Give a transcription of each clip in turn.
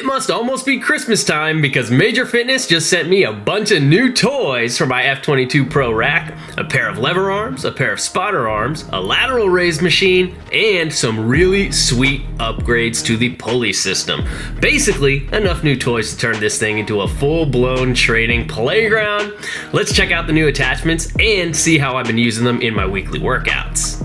must almost be Christmas time because Major Fitness just sent me a bunch of new toys for my F22 Pro Rack, a pair of lever arms, a pair of spotter arms, a lateral raise machine, and some really sweet upgrades to the pulley system. Basically, enough new toys to turn this thing into a full-blown training playground. Let's check out the new attachments and see how I've been using them in my weekly workouts.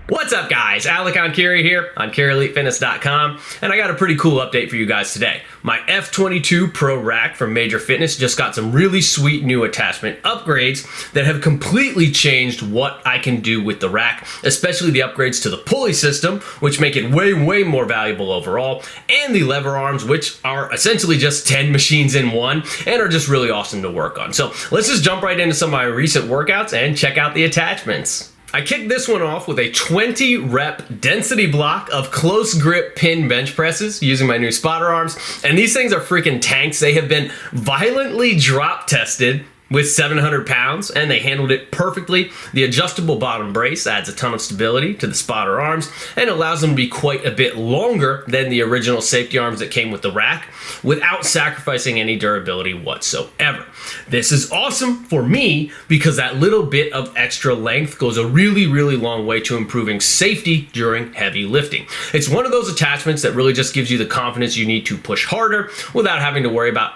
What's up guys, Enkiri here on EnkiriEliteFitness.com, and I got a pretty cool update for you guys today. My F22 Pro Rack from Major Fitness just got some really sweet new attachment upgrades that have completely changed what I can do with the rack, especially the upgrades to the pulley system, which make it way more valuable overall, and the lever arms, which are essentially just 10 machines in one and are just really awesome to work on. So let's just jump right into some of my recent workouts and check out the attachments. I kicked this one off with a 20 rep density block of close grip pin bench presses using my new spotter arms. And these things are freaking tanks. They have been violently drop tested with 700 pounds and they handled it perfectly. The adjustable bottom brace adds a ton of stability to the spotter arms and allows them to be quite a bit longer than the original safety arms that came with the rack without sacrificing any durability whatsoever. This is awesome for me because that little bit of extra length goes a really long way to improving safety during heavy lifting. It's one of those attachments that really just gives you the confidence you need to push harder without having to worry about,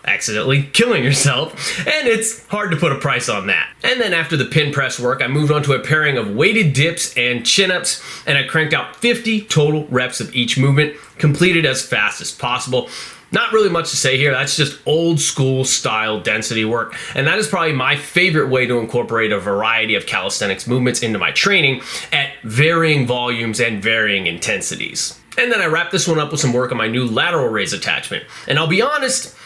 accidentally killing yourself. And it's hard to put a price on that. And then after the pin press work, I moved on to a pairing of weighted dips and chin-ups, and I cranked out 50 total reps of each movement, completed as fast as possible. Not really much to say here. That's just old school style density work. And that is probably my favorite way to incorporate a variety of calisthenics movements into my training at varying volumes and varying intensities. And then I wrapped this one up with some work on my new lateral raise attachment. And I'll be honest,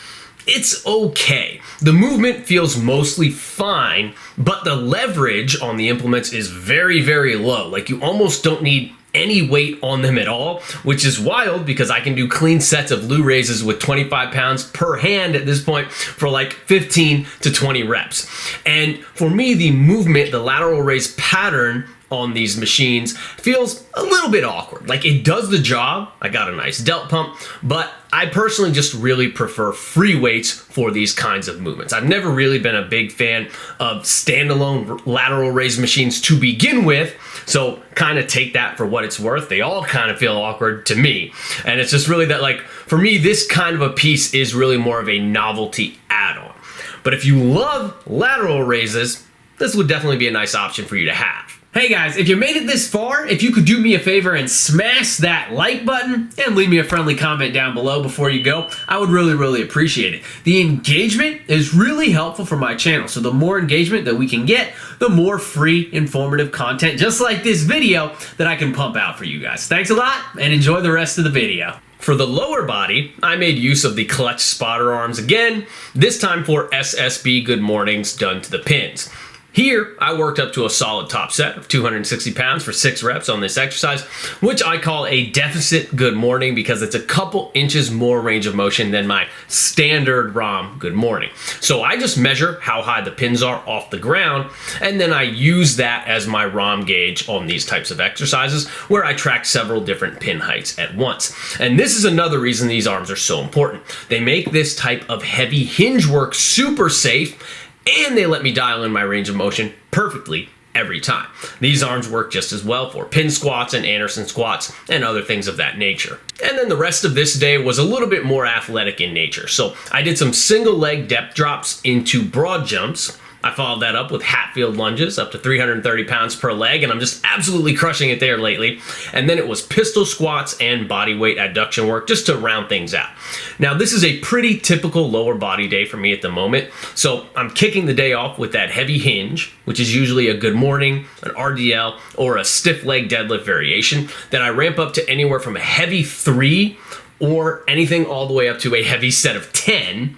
it's okay. The movement feels mostly fine, but the leverage on the implements is very low. Like you almost don't need any weight on them at all, which is wild because I can do clean sets of Lou raises with 25 pounds per hand at this point for like 15 to 20 reps. And for me, the movement, the lateral raise pattern on these machines feels a little bit awkward. Like it does the job. I got a nice delt pump, but I personally just really prefer free weights for these kinds of movements. I've never really been a big fan of standalone lateral raise machines to begin with, so kind of take that for what it's worth. They all kind of feel awkward to me. And it's just really that, like, for me, this kind of a piece is really more of a novelty add-on. But if you love lateral raises, this would definitely be a nice option for you to have. Hey guys, if you made it this far, if you could do me a favor and smash that like button and leave me a friendly comment down below before you go, I would really appreciate it. The engagement is really helpful for my channel, so the more engagement that we can get, the more free, informative content, just like this video, that I can pump out for you guys. Thanks a lot, and enjoy the rest of the video. For the lower body, I made use of the clutch spotter arms again, this time for SSB good mornings done to the pins. Here, I worked up to a solid top set of 260 pounds for 6 reps on this exercise, which I call a deficit good morning because it's a couple inches more range of motion than my standard ROM good morning. So I just measure how high the pins are off the ground, and then I use that as my ROM gauge on these types of exercises where I track several different pin heights at once. And this is another reason these arms are so important. They make this type of heavy hinge work super safe, and they let me dial in my range of motion perfectly every time. These arms work just as well for pin squats and Anderson squats and other things of that nature. And then the rest of this day was a little bit more athletic in nature. So I did some single leg depth drops into broad jumps. I followed that up with Hatfield lunges up to 330 pounds per leg, and I'm just absolutely crushing it there lately. And then it was pistol squats and body weight adduction work just to round things out. Now, this is a pretty typical lower body day for me at the moment, so I'm kicking the day off with that heavy hinge, which is usually a good morning, an RDL, or a stiff leg deadlift variation that I ramp up to anywhere from a heavy 3 or anything all the way up to a heavy set of 10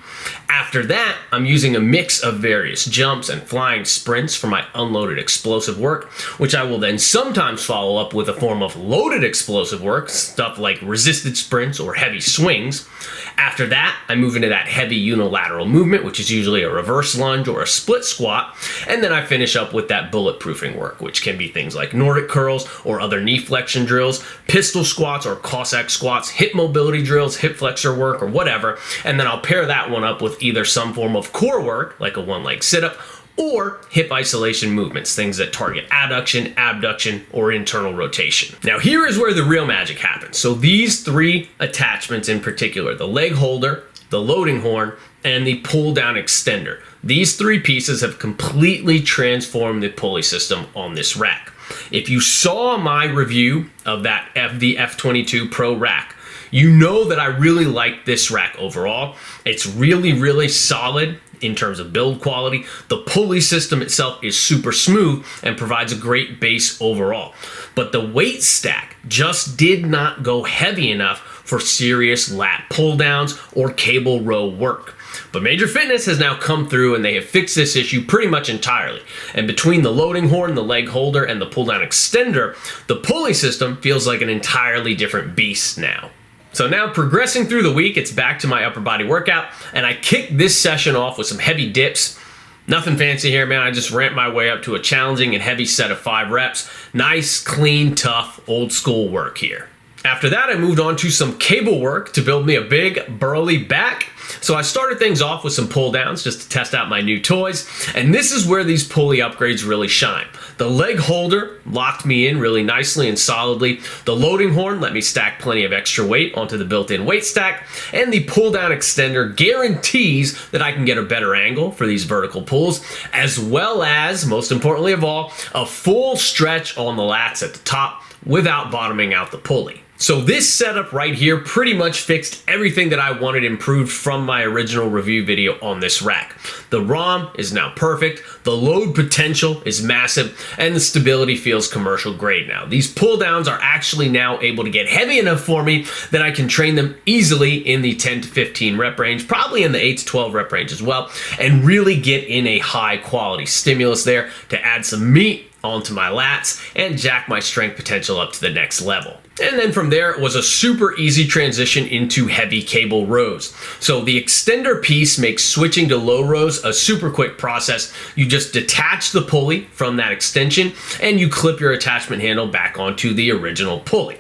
After that, I'm using a mix of various jumps and flying sprints for my unloaded explosive work, which I will then sometimes follow up with a form of loaded explosive work, stuff like resisted sprints or heavy swings. After that, I move into that heavy unilateral movement, which is usually a reverse lunge or a split squat, and then I finish up with that bulletproofing work, which can be things like Nordic curls or other knee flexion drills, pistol squats or Cossack squats, hip mobility drills, hip flexor work, or whatever, and then I'll pair that one up with either some form of core work, like a one-leg sit-up, or hip isolation movements, things that target adduction, abduction, or internal rotation. Now here is where the real magic happens. So these three attachments in particular, the leg holder, the loading horn, and the pull-down extender, these three pieces have completely transformed the pulley system on this rack. If you saw my review of the F22 Pro Rack, you know that I really like this rack overall. It's really, really solid in terms of build quality. The pulley system itself is super smooth and provides a great base overall. But the weight stack just did not go heavy enough for serious lat pull downs or cable row work. But Major Fitness has now come through and they have fixed this issue pretty much entirely. And between the loading horn, the leg holder, and the pull down extender, the pulley system feels like an entirely different beast now. So now progressing through the week, it's back to my upper body workout, and I kicked this session off with some heavy dips. Nothing fancy here, man. I just ramped my way up to a challenging and heavy set of 5 reps. Nice, clean, tough, old school work here. After that, I moved on to some cable work to build me a big, burly back. So I started things off with some pull downs just to test out my new toys, and this is where these pulley upgrades really shine. The leg holder locked me in really nicely and solidly. The loading horn let me stack plenty of extra weight onto the built-in weight stack, and the pull down extender guarantees that I can get a better angle for these vertical pulls, as well as, most importantly of all, a full stretch on the lats at the top without bottoming out the pulley. So this setup right here pretty much fixed everything that I wanted improved from my original review video on this rack. The ROM is now perfect, the load potential is massive, and the stability feels commercial grade now. These pull downs are actually now able to get heavy enough for me that I can train them easily in the 10 to 15 rep range, probably in the 8 to 12 rep range as well, and really get in a high quality stimulus there to add some meat onto my lats and jack my strength potential up to the next level. And then from there, it was a super easy transition into heavy cable rows. So the extender piece makes switching to low rows a super quick process. You just detach the pulley from that extension and you clip your attachment handle back onto the original pulley.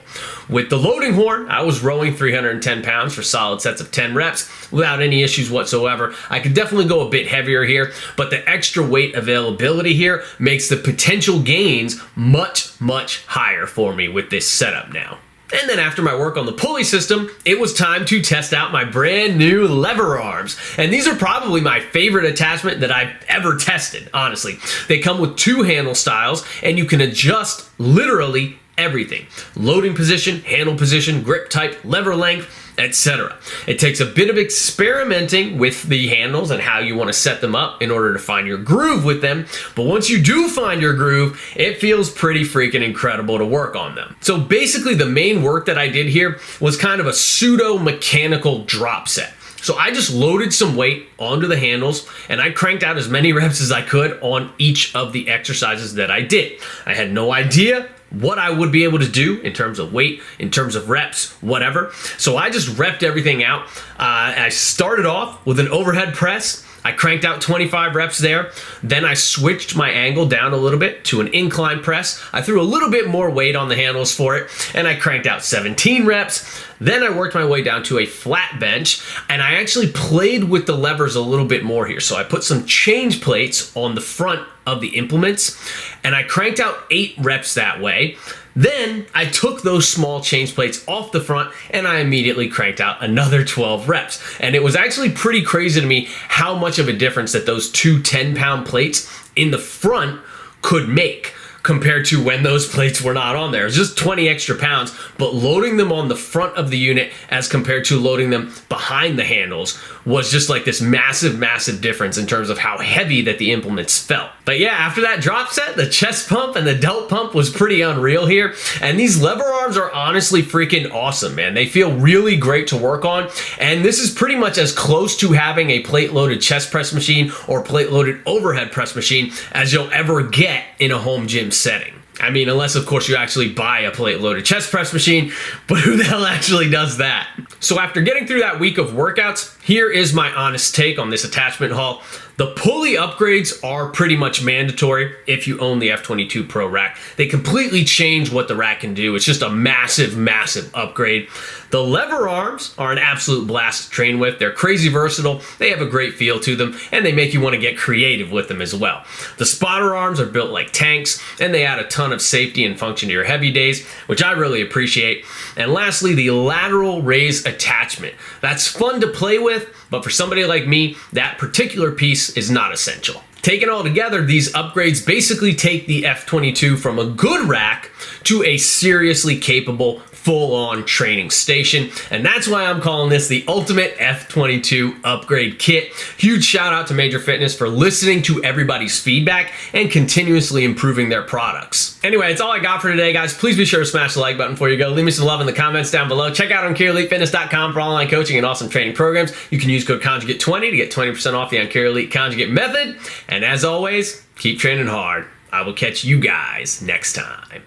With the loading horn, I was rowing 310 pounds for solid sets of 10 reps without any issues whatsoever. I could definitely go a bit heavier here, but the extra weight availability here makes the potential gains much, much higher for me with this setup now. And then after my work on the pulley system, it was time to test out my brand new lever arms. And these are probably my favorite attachment that I've ever tested, honestly. They come with 2 handle styles and you can adjust literally everything. Loading position, handle position, grip type, lever length, etc. It takes a bit of experimenting with the handles and how you want to set them up in order to find your groove with them, but once you do find your groove, it feels pretty freaking incredible to work on them. So basically the main work that I did here was kind of a pseudo mechanical drop set. So I just loaded some weight onto the handles and I cranked out as many reps as I could on each of the exercises that I did. I had no idea what I would be able to do in terms of weight, in terms of reps, whatever. So I just repped everything out. I started off with an overhead press. I cranked out 25 reps there. Then I switched my angle down a little bit to an incline press. I threw a little bit more weight on the handles for it, and I cranked out 17 reps. Then I worked my way down to a flat bench, and I actually played with the levers a little bit more here. So I put some change plates on the front of the implements, and I cranked out 8 reps that way. Then I took those small change plates off the front and I immediately cranked out another 12 reps. And it was actually pretty crazy to me how much of a difference that those 2 10-pound plates in the front could make, compared to when those plates were not on there. It's just 20 extra pounds, but loading them on the front of the unit as compared to loading them behind the handles was just like this massive, massive difference in terms of how heavy that the implements felt. But yeah, after that drop set, the chest pump and the delt pump was pretty unreal here. And these lever arms are honestly freaking awesome, man. They feel really great to work on. And this is pretty much as close to having a plate-loaded chest press machine or plate-loaded overhead press machine as you'll ever get in a home gym setting. I mean, unless of course you actually buy a plate-loaded chest press machine, but who the hell actually does that? So after getting through that week of workouts, here is my honest take on this attachment haul. The pulley upgrades are pretty much mandatory if you own the F22 Pro Rack. They completely change what the rack can do. It's just a massive, massive upgrade. The lever arms are an absolute blast to train with. They're crazy versatile, they have a great feel to them, and they make you want to get creative with them as well. The spotter arms are built like tanks, and they add a ton of safety and function to your heavy days, which I really appreciate. And lastly, the lateral raise attachment. That's fun to play with, but for somebody like me, that particular piece is not essential. Taken all together, these upgrades basically take the F22 from a good rack to a seriously capable full-on training station, and that's why I'm calling this the ultimate F22 upgrade kit. Huge shout out to Major Fitness for listening to everybody's feedback and continuously improving their products. Anyway, that's all I got for today, guys. Please be sure to smash the like button before you go. Leave me some love in the comments down below. Check out EnkiriEliteFitness.com for online coaching and awesome training programs. You can use code Conjugate20 to get 20% off the Enkiri Elite Conjugate method. And as always, keep training hard. I will catch you guys next time.